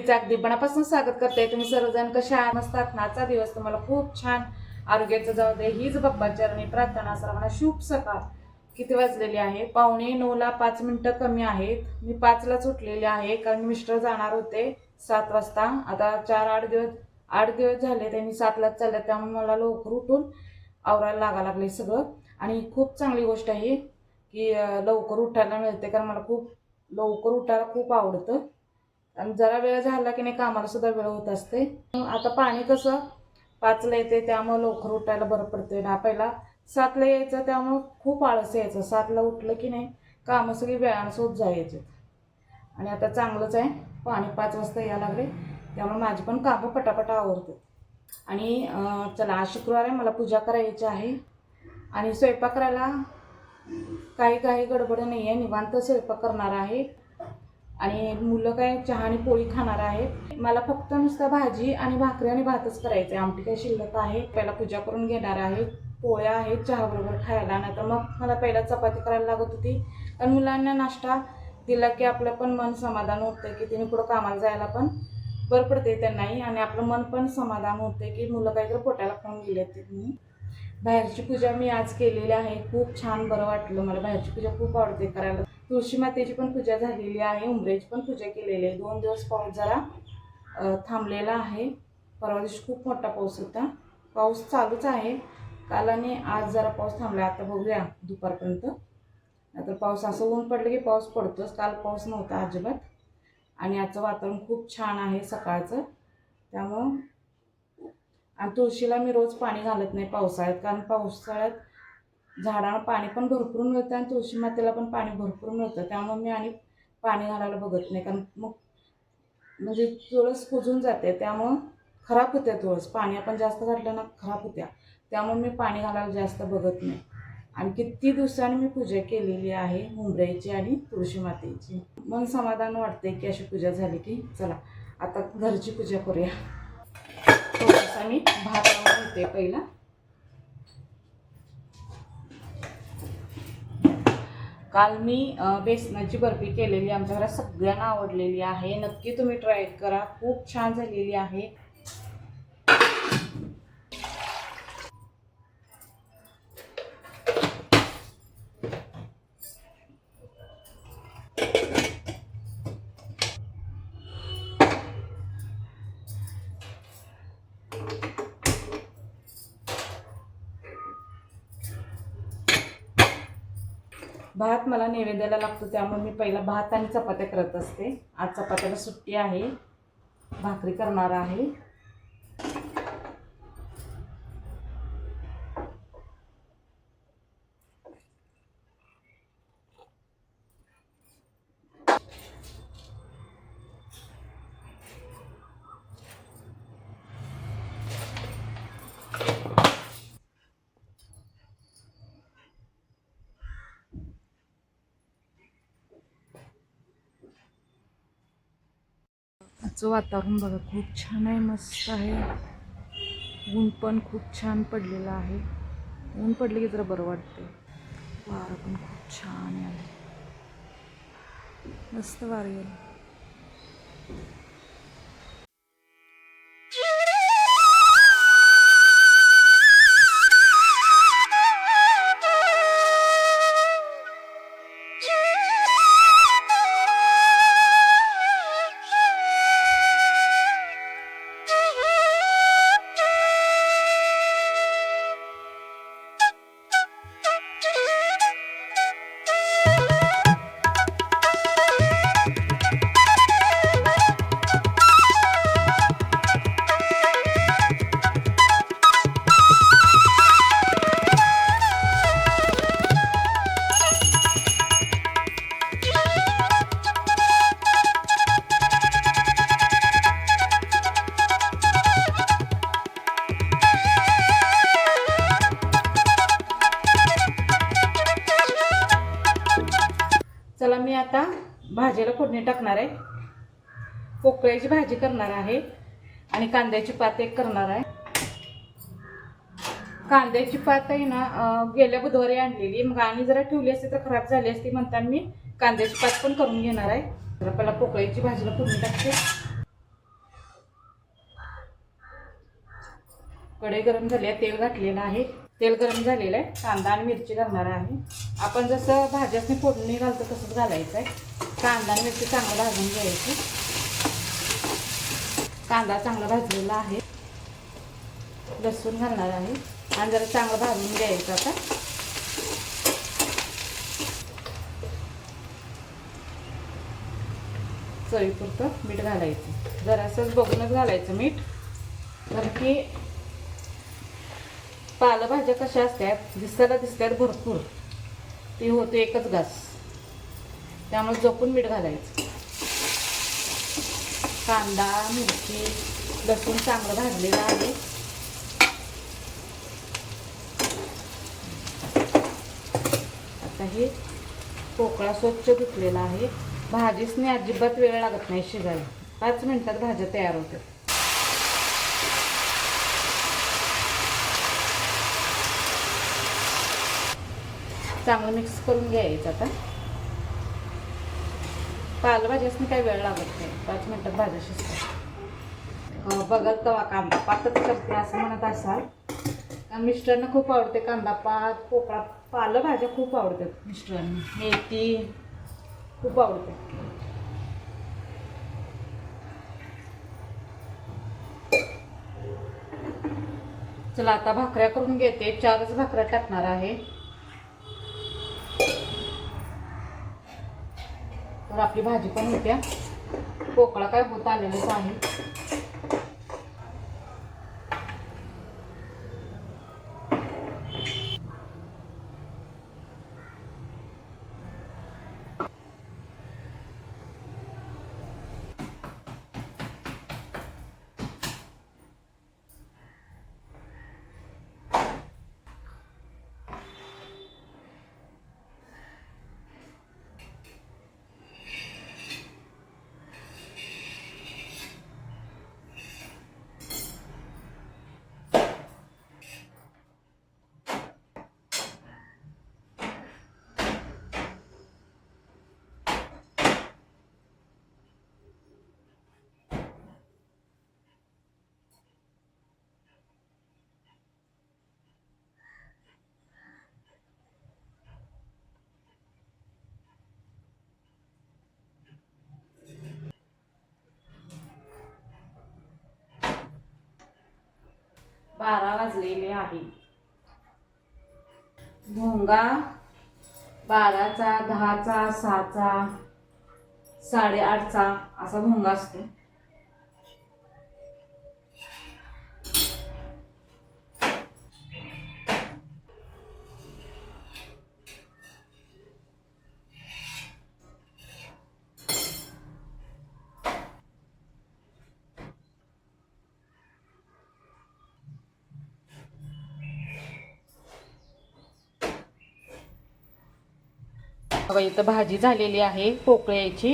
मुलीचं अगदी मनापासून स्वागत करते। तुम्ही सर्वजण कशा आहात? मस्त आहात? आजचा दिवस तुम्हाला खूप छान आरोग्याचं जाऊ दे हीच बाप्पा चरणी प्रार्थना। सर्वांना शुभ सकाळ। किती वाजलेली आहे? 8:45ला 5 मिनिटं कमी आहेत। मी 5लाच उठलेले आहे कारण मिस्टर जाणार होते 7 वाजता। आता 8 दिवस झाले त्यांनी 7लाच चालले, त्यामुळे मला लवकर उठून आवरायला लागले सगळं। आणि खूप चांगली गोष्ट आहे की लवकर उठायला मिळते, कारण मला खूप लवकर उठायला खूप आवडतं आणि जरा वेळ झाला की नाही कामाला सुद्धा वेळ होत असते। आता पाणी कसं 5ला येते त्यामुळे लवकर उठायला बरं पडते ना। पहिला 7ला यायचं त्यामुळे खूप आळस यायचं। 7ला उठलं की नाही कामं सगळी वेळानंच होत जायचे। आणि आता चांगलंच आहे, पाणी 5 वाजता यायला लागले त्यामुळे माझी पण कामं पटापटा आवरतात। आणि चला आज शुक्रवार आहे, मला पूजा करायची आहे आणि स्वयंपाक करायला काही गडबड नाही आहे, निवांत स्वयंपाक करणार आहे। आणि मुलं काय चहा आणि पोळी खाणार आहे। मला फक्त नुसतं भाजी आणि भाकरी आणि भातच करायचं आहे, आमटी काय शिल्लक आहे। पहिला पूजा करून घेणार आहे, पोळ्या आहेत चहा बरोबर खायला, नाही तर मग मला पहिला चपाती करायला लागत होती। कारण मुलांना नाश्ता दिला की आपलं पण मन समाधान होतं की तिने पुढं कामाला जायला पण बरं पडते त्यांनाही, आणि आपलं मन पण समाधान होते की मुलं काहीतरी पोटाला खाऊन गेले म्हणून। बाहेरची पूजा मी आज केलेली आहे, खूप छान बरं वाटलं मला। बाहेरची पूजा खूप आवडते करायला। तुळशी मातेची पण पूजा झालेली आहे, उंबरेची पण पूजा केलेली आहे। 2 दिवस पाऊस जरा थांबलेला आहे। परवा दिवशी खूप मोठा पाऊस होता, पाऊस चालूच आहे काल आणि आज जरा पाऊस थांबला। आता बघूया दुपारपर्यंत, नाहीतर पाऊस असं ऊन पडलं की पाऊस पडतोच। काल पाऊस नव्हता अजिबात आणि आजचं वातावरण खूप छान आहे सकाळचं, त्यामुळं। आणि तुळशीला मी रोज पाणी घालत नाही पावसाळ्यात, कारण पावसाळ्यात झाडांना पाणी पण भरपूर मिळतं आणि तुळशी मातेला पण पाणी भरपूर मिळतं, त्यामुळे मी आणि पाणी घालायला बघत नाही। कारण मग म्हणजे तुळस कुजून जाते, त्यामुळं खराब होते तुळस। पाणी आपण जास्त घातलं ना खराब होत्या, त्यामुळे मी पाणी घालायला जास्त बघत नाही। आणि किती दिवसांनी मी पूजा केलेली आहे उंबऱ्याची आणि तुळशी मातेची। मन समाधान वाटते की अशी पूजा झाली की चला आता घरची पूजा करूया। थोडासा मी भात लावून घेते पहिला। काल मी बेसनाची बर्फी केलेली, आमच्या घरात सगळ्यांना आवडलेली आहे। नक्की तुम्ही ट्राय करा, खूप छान झालेली आहे। भात मला नैवेद्याला लागतो, त्यामुळे मी पहिला भात आणि चपात्या करत असते। आज चपात्याला सुट्टी आहे, भाकरी करणार आहे। आजचं वातावरण बघा खूप छान आहे, मस्त आहे। ऊन पण खूप छान पडलेलं आहे, ऊन पडले की जरा बरं वाटते। वारं पण खूप छान आहे, मस्त वारं गेलं। चला मी आता भाजीला फोडणी टाकणार आहे। पोकळ्याची भाजी करणार आहे आणि कांद्याची पात एक करणार आहे। कांद्याची पात आहे ना गेल्या बुधवारी आणलेली, मग आणि जरा ठेवली असती तर खराब झाली असती, म्हणताना मी कांद्याची पात पण करून घेणार आहे। तर पहिला पोकळ्याची भाजीला फोडणी टाकते। कढई गरम झाली आहे, तेल घातलेलं आहे. तेल गरम झालेलं आहे. कांदा आणि मिरची घालणार आहे. आपण जसं भाज्यासनी फोडणी घालतो तसंच घालायचं आहे. कांदा आणि मिरची चांगलं भाजून घ्यायची. कांदा चांगला भाजलेला आहे. लसूण घालणार आहे आणि जरा चांगलं भाजून घ्यायचं. आता चवीपुरतं मीठ घालायचं. जरासंच बघूनच घालायचं मीठ, कारण की पालेभाज्या कशा असतात, दिसतात भरपूर, ते होते एकच घास, त्यामुळे जपून मीठ घालायचं. कांदा मिरची लसूण चांगलं भाजलेलं आहे. आता हे पोकळा स्वच्छ धुतलेला आहे. भाजीसने अजिबात वेळ लागत नाही शिजायला. 5 मिनिटात भाज्या तयार होतात. चांगलं मिक्स करून घ्यायचं. आता पालेभाज्यासनी काही वेळ लागत नाही, 5 मिनिटात भाज्या शिजतात. बघल तवा कांदा पातच करते असं म्हणत असाल. मिस्टरांना खूप आवडते कांदा पात, पोकळा, पालेभाज्या खूप आवडतात मिस्टरांना. मेथी खूप आवडते. चला आता भाकऱ्या करून घेते. 4च भाकऱ्या टाकणार आहे. तर आपली भाजी पण होत्या. पोकळा काय होत आलेलाच आहे. बारा वाजलेले आहे. भोंगा 12चा, 10चा, 6चा, 8:30चा असा भोंगा असतो. बघा इथं भाजी झालेली आहे पोकळ्याची.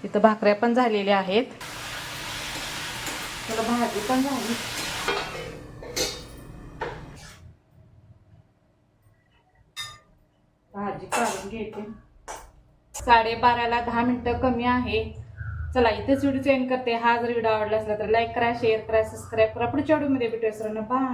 इथं भाकऱ्या पण झालेल्या आहेत. चला भाजी पण झाली. भाजी काढून घेते. 12:30ला 10 मिनिटं कमी आहे. चला इथेच व्हिडिओ एंड करते. हा जर व्हिडिओ आवडला असला तर लाईक करा, शेअर करा, सबस्क्राईब करा. पुढच्या व्हिडिओमध्ये भेटूया. बाय.